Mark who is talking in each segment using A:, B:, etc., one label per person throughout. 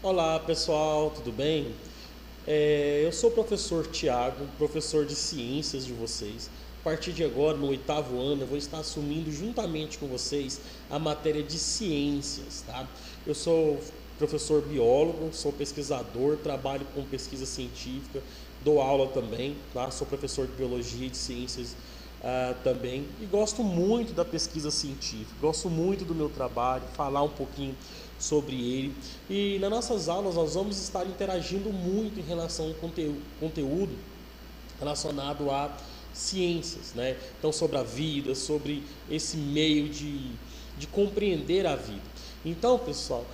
A: Olá pessoal, tudo bem? Eu sou o professor Tiago, professor de ciências de vocês. A partir de agora, no 8º ano, eu vou estar assumindo juntamente com vocês a matéria de ciências, tá? Eu sou professor biólogo, sou pesquisador, trabalho com pesquisa científica, dou aula também, tá? Sou professor de biologia e de ciências também e gosto muito da pesquisa científica, gosto muito do meu trabalho, falar um pouquinho sobre ele. E nas nossas aulas nós vamos estar interagindo muito em relação ao conteúdo relacionado a ciências, né? Então, sobre a vida, sobre esse meio de compreender a vida. Então, pessoal,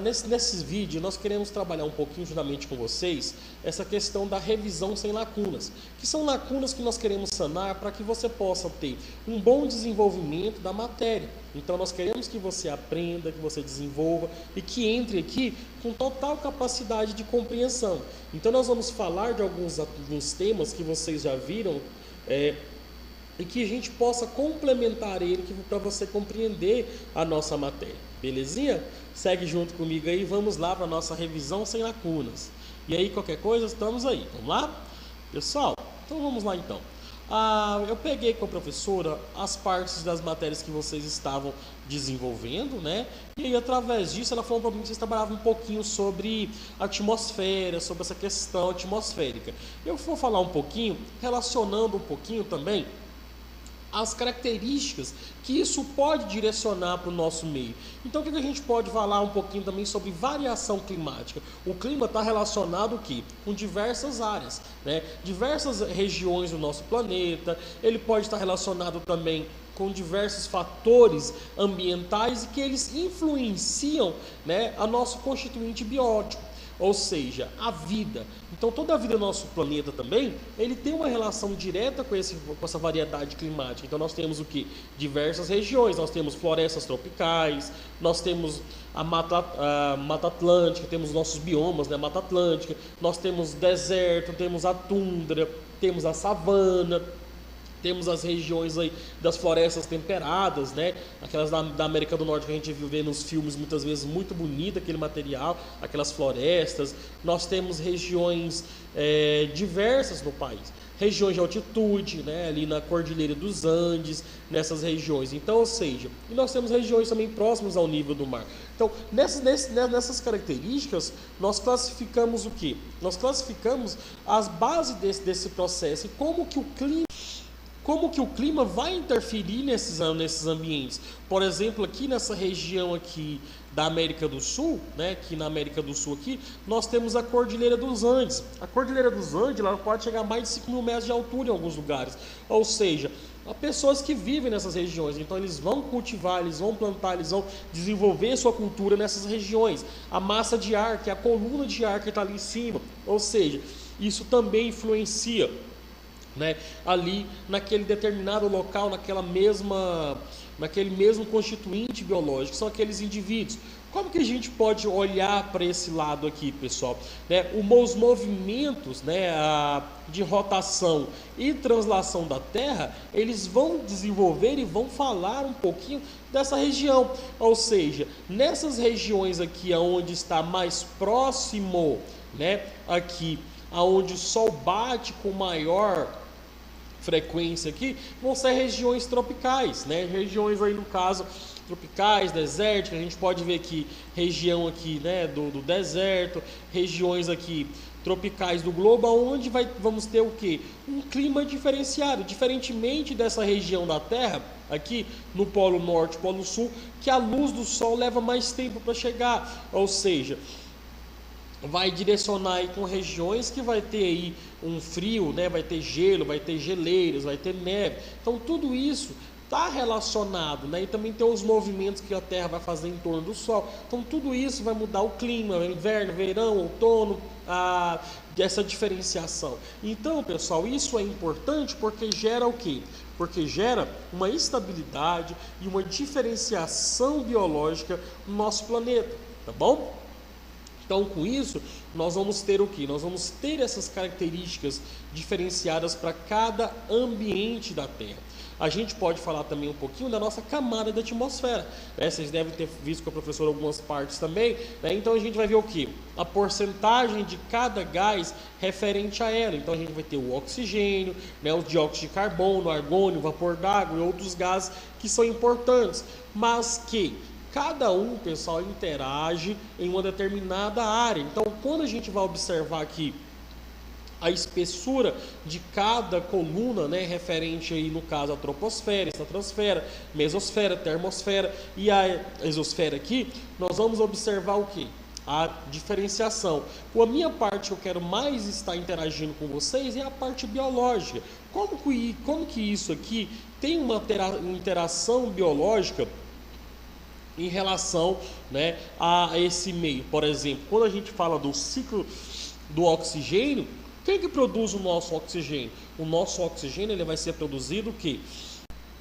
A: nesses vídeos nós queremos trabalhar um pouquinho juntamente com vocês essa questão da revisão sem lacunas, que são lacunas que nós queremos sanar para que você possa ter um bom desenvolvimento da matéria. Então, nós queremos que você aprenda, que você desenvolva e que entre aqui com total capacidade de compreensão. Então, nós vamos falar de alguns temas que vocês já viram e que a gente possa complementar ele para você compreender a nossa matéria. Belezinha? Segue junto comigo aí, vamos lá para a nossa revisão sem lacunas. E aí, qualquer coisa, estamos aí. Vamos lá? Pessoal, então vamos lá então. Eu peguei com a professora as partes das matérias que vocês estavam desenvolvendo, né? E aí, através disso, ela falou para mim que vocês trabalhavam um pouquinho sobre a atmosfera, sobre essa questão atmosférica. Eu vou falar um pouquinho, relacionando um pouquinho também as características que isso pode direcionar para o nosso meio. Então, o que a gente pode falar um pouquinho também sobre variação climática? O clima está relacionado com diversas áreas, né? Diversas regiões do nosso planeta. Ele pode estar relacionado também com diversos fatores ambientais e que eles influenciam, né, a nosso constituinte biótico. Ou seja, a vida. Então, toda a vida do nosso planeta também, ele tem uma relação direta com essa variedade climática. Então, nós temos o que? Diversas regiões. Nós temos florestas tropicais, nós temos a Mata Atlântica, temos nossos biomas, né? Mata Atlântica, nós temos deserto, temos a tundra, temos a savana. Temos as regiões aí das florestas temperadas, né? Aquelas da América do Norte que a gente vê nos filmes muitas vezes, muito bonito aquele material, aquelas florestas. Nós temos regiões diversas no país. Regiões de altitude, né? Ali na Cordilheira dos Andes, nessas regiões. Então, ou seja, e nós temos regiões também próximas ao nível do mar. Então, nessas características, nós classificamos o quê? Nós classificamos as bases desse processo e como que o clima vai interferir nesses ambientes. Por exemplo, aqui nessa região aqui da América do Sul, né, aqui na América do Sul aqui, nós temos a Cordilheira dos Andes. A Cordilheira dos Andes, ela pode chegar a mais de 5.000 metros de altura em alguns lugares. Ou seja, há pessoas que vivem nessas regiões, então eles vão cultivar, eles vão plantar, eles vão desenvolver sua cultura nessas regiões. A massa de ar, que é a coluna de ar que está ali em cima, ou seja, isso também influencia, né, ali naquele determinado local, naquele mesmo constituinte biológico, são aqueles indivíduos. Como que a gente pode olhar para esse lado aqui, pessoal? Né, os movimentos, né, de rotação e translação da Terra, eles vão desenvolver e vão falar um pouquinho dessa região. Ou seja, nessas regiões aqui onde está mais próximo, né, aqui onde o Sol bate com maior frequência aqui, vão ser regiões tropicais, né? Regiões aí no caso tropicais, desérticas, a gente pode ver aqui região aqui, né, do deserto, regiões aqui tropicais do globo, onde vamos ter o que? Um clima diferenciado, diferentemente dessa região da Terra, aqui no Polo Norte, Polo Sul, que a luz do Sol leva mais tempo para chegar, ou seja, vai direcionar aí com regiões que vai ter aí um frio, né? Vai ter gelo, vai ter geleiras, vai ter neve. Então tudo isso está relacionado, né? E também tem os movimentos que a Terra vai fazer em torno do Sol. Então tudo isso vai mudar o clima, inverno, verão, outono, essa diferenciação. Então, pessoal, isso é importante porque gera o quê? Porque gera uma estabilidade e uma diferenciação biológica no nosso planeta, tá bom? Então, com isso, nós vamos ter o que? Nós vamos ter essas características diferenciadas para cada ambiente da Terra. A gente pode falar também um pouquinho da nossa camada da atmosfera, né? Vocês devem ter visto com a professora algumas partes também, né? Então a gente vai ver o que? A porcentagem de cada gás referente a ela. Então a gente vai ter o oxigênio, né? O dióxido de carbono, o argônio, o vapor d'água e outros gases que são importantes, mas que cada um, pessoal, interage em uma determinada área. Então quando a gente vai observar aqui a espessura de cada coluna, né, referente aí no caso a troposfera, estratosfera, mesosfera, termosfera e a exosfera aqui, nós vamos observar o que? A diferenciação. A minha parte que eu quero mais estar interagindo com vocês é a parte biológica. Como que isso aqui tem uma interação biológica em relação, né, a esse meio? Por exemplo, quando a gente fala do ciclo do oxigênio, quem que produz o nosso oxigênio? O nosso oxigênio ele vai ser produzido o quê?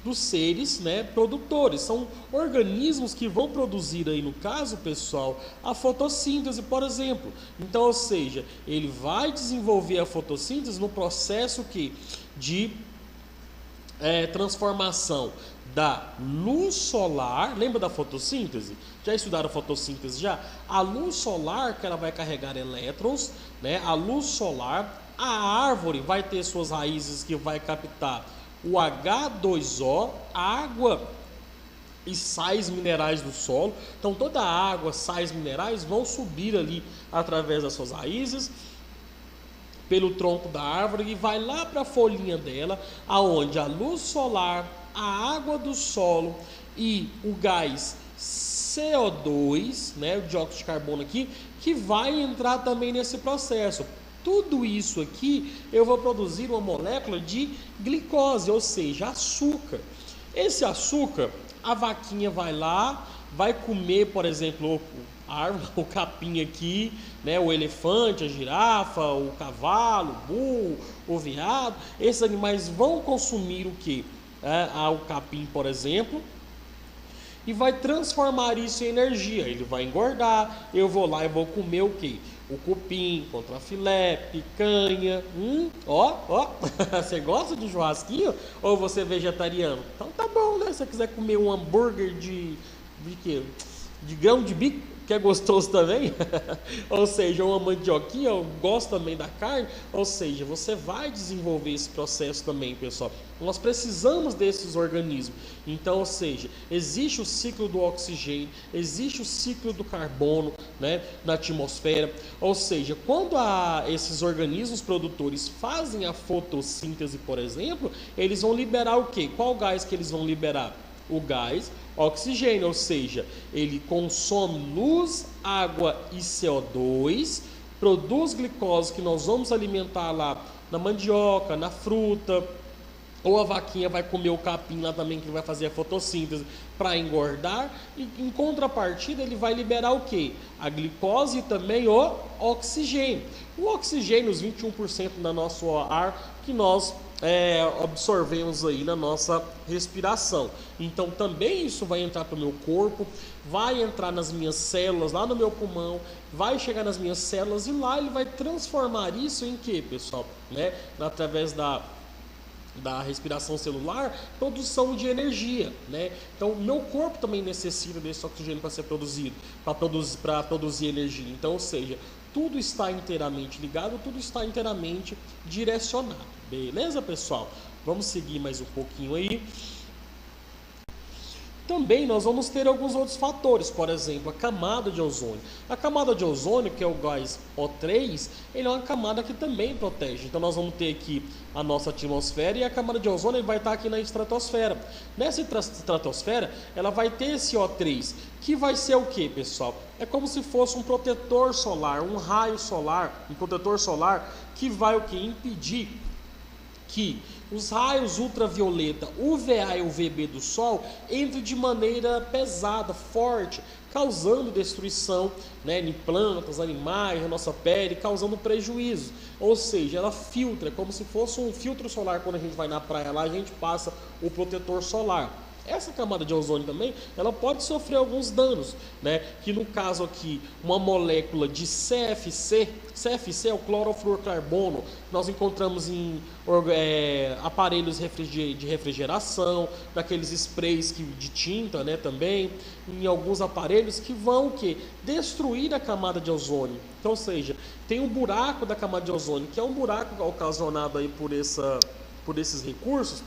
A: Dos seres, né, produtores. São organismos que vão produzir aí, no caso, pessoal, a fotossíntese, por exemplo. Então, ou seja, ele vai desenvolver a fotossíntese no processo de transformação da luz solar. Lembra da fotossíntese? Já estudaram a fotossíntese já? A luz solar que ela vai carregar elétrons, né? A luz solar, a árvore vai ter suas raízes que vai captar o H2O, água e sais minerais do solo. Então toda a água, sais minerais vão subir ali através das suas raízes pelo tronco da árvore e vai lá para a folhinha dela, aonde a luz solar, a água do solo e o gás CO2, né, o dióxido de carbono aqui, que vai entrar também nesse processo. Tudo isso aqui eu vou produzir uma molécula de glicose, ou seja, açúcar. Esse açúcar, a vaquinha vai lá, vai comer, por exemplo, o capim aqui, né, o elefante, a girafa, o cavalo, o burro, o veado. Esses animais vão consumir o que? O capim, por exemplo, e vai transformar isso em energia. Ele vai engordar, eu vou lá e vou comer o que? O cupim, contrafilé, picanha. Você gosta de churrasquinho ou você é vegetariano? Então tá bom, né? Se você quiser comer um hambúrguer de quê? De grão de bico, que é gostoso também, ou seja, uma mandioquinha, eu gosto também da carne, ou seja, você vai desenvolver esse processo também, pessoal. Nós precisamos desses organismos. Então, ou seja, existe o ciclo do oxigênio, existe o ciclo do carbono, né, na atmosfera, ou seja, quando esses organismos produtores fazem a fotossíntese, por exemplo, eles vão liberar o quê? Qual gás que eles vão liberar? O gás oxigênio, ou seja, ele consome luz, água e CO2, produz glicose que nós vamos alimentar lá na mandioca, na fruta, ou a vaquinha vai comer o capim lá também, que vai fazer a fotossíntese para engordar, e em contrapartida ele vai liberar o que? A glicose e também o oxigênio. O oxigênio, os 21% da nosso ar que nós absorvemos aí na nossa respiração. Então também isso vai entrar para o meu corpo, vai entrar nas minhas células, lá no meu pulmão, vai chegar nas minhas células e lá ele vai transformar isso em quê, pessoal? Né? Através da respiração celular, produção de energia, né? Então o meu corpo também necessita desse oxigênio para ser produzido, para produzir energia. Então, ou seja, tudo está inteiramente ligado, tudo está inteiramente direcionado. Beleza, pessoal? Vamos seguir mais um pouquinho aí. Também nós vamos ter alguns outros fatores, por exemplo, a camada de ozônio. A camada de ozônio, que é o gás O3, ele é uma camada que também protege. Então nós vamos ter aqui a nossa atmosfera e a camada de ozônio vai estar aqui na estratosfera. Nessa estratosfera, ela vai ter esse O3, que vai ser o que, pessoal? É como se fosse um protetor solar, um raio solar, um protetor solar que vai o que? Impedir que os raios ultravioleta, UVA e UVB do Sol entrem de maneira pesada, forte, causando destruição, né, em plantas, animais, na nossa pele, causando prejuízo. Ou seja, ela filtra, como se fosse um filtro solar. Quando a gente vai na praia lá, a gente passa o protetor solar. essa camada de ozônio também, ela pode sofrer alguns danos, né? Que no caso aqui, uma molécula de CFC, CFC é o clorofluorcarbono, nós encontramos em aparelhos de refrigeração, daqueles sprays de tinta, né, também, em alguns aparelhos que vão o quê? Destruir a camada de ozônio. Então, ou seja, tem um buraco da camada de ozônio, que é um buraco ocasionado aí por esses recursos,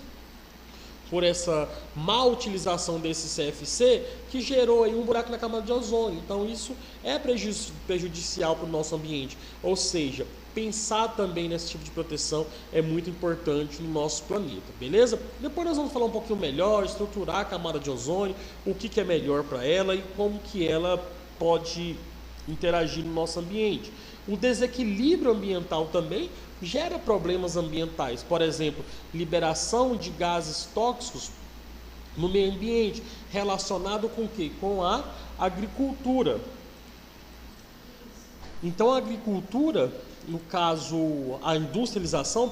A: por essa má utilização desse CFC, que gerou aí um buraco na camada de ozônio. Então isso é prejudicial para o nosso ambiente. Ou seja, pensar também nesse tipo de proteção é muito importante no nosso planeta, beleza? Depois nós vamos falar um pouquinho melhor, estruturar a camada de ozônio, o que é melhor para ela e como que ela pode interagir no nosso ambiente. O desequilíbrio ambiental também gera problemas ambientais, por exemplo, liberação de gases tóxicos no meio ambiente, relacionado com o quê? Com a agricultura. Então a agricultura, no caso a industrialização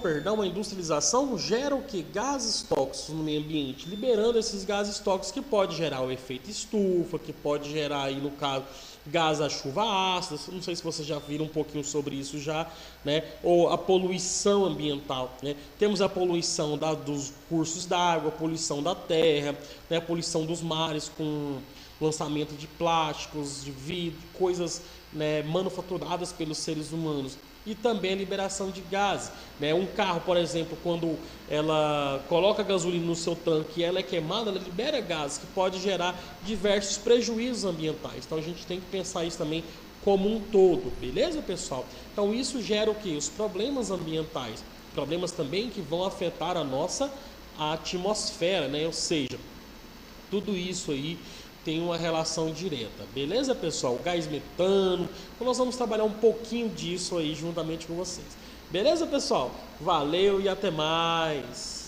A: gera o que? Gases tóxicos no meio ambiente, liberando esses gases tóxicos que pode gerar o efeito estufa, que pode gerar aí no caso gás a chuva ácida, não sei se vocês já viram um pouquinho sobre isso já, né? Ou a poluição ambiental, né? Temos a poluição dos cursos d'água, a poluição da terra, né? A poluição dos mares com lançamento de plásticos, de vidro, coisas, né, manufaturadas pelos seres humanos. E também a liberação de gases, né? Um carro, por exemplo, quando ela coloca gasolina no seu tanque e ela é queimada, ela libera gases que pode gerar diversos prejuízos ambientais. Então a gente tem que pensar isso também como um todo, beleza, pessoal? Então isso gera o que? Os problemas ambientais, problemas também que vão afetar a nossa atmosfera, né? Ou seja, tudo isso aí tem uma relação direta, beleza, pessoal? O gás metano, então nós vamos trabalhar um pouquinho disso aí juntamente com vocês. Beleza, pessoal? Valeu e até mais!